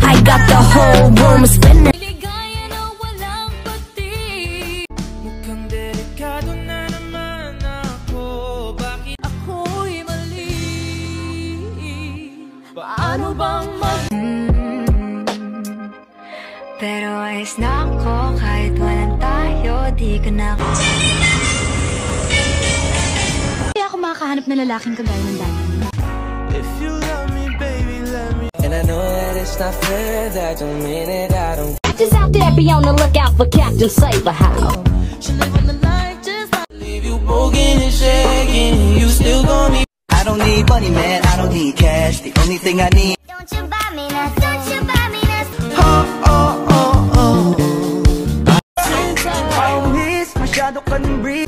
I got the whole room spinning. Mukhang delikado na naman ako. Bakit ako'y mali? Paano bang pero ayos na ako kahit walang tayo, di ka na ako. Kaya ako makakahanap na lalaking kagaya ng dati. If you love me, baby, let me. And I know that it's not fair, that don't mean it, I don't. Just out there, be on the lookout for Captain Saberhouse. She live on the life just like leave you broken and shaking. You still gon' need. I don't need money, man, I don't need cash. The only thing I need. Don't you buy me nothing, don't you buy me nothing. Masyado ka ng breathe.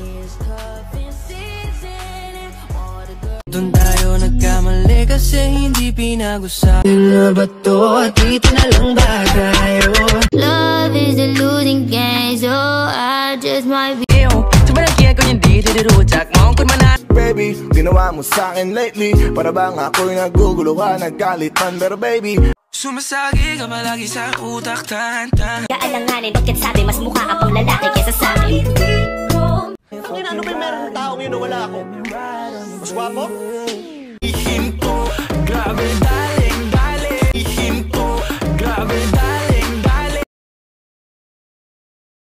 Doon tayo nagkamali kasi hindi pinag-usapan. Na ba to? Dito na lang ba tayo? Love is a losing game, so I just might be. Tumalagyan ko yung dito-dito-utak mo kung manan. Baby, ginawa mo sa'kin lately. Para bang ako'y naguguluhan, nagkalitan. Pero baby, sumasagi ka palagi sa utak, tan-tan. Kaalanganin, bakit sabi mas mukha ka pang lalaki kesa sa'kin? ano ba yung meron ng taong yun na wala ako? Mas gwapo? Ihinto, grabe dahil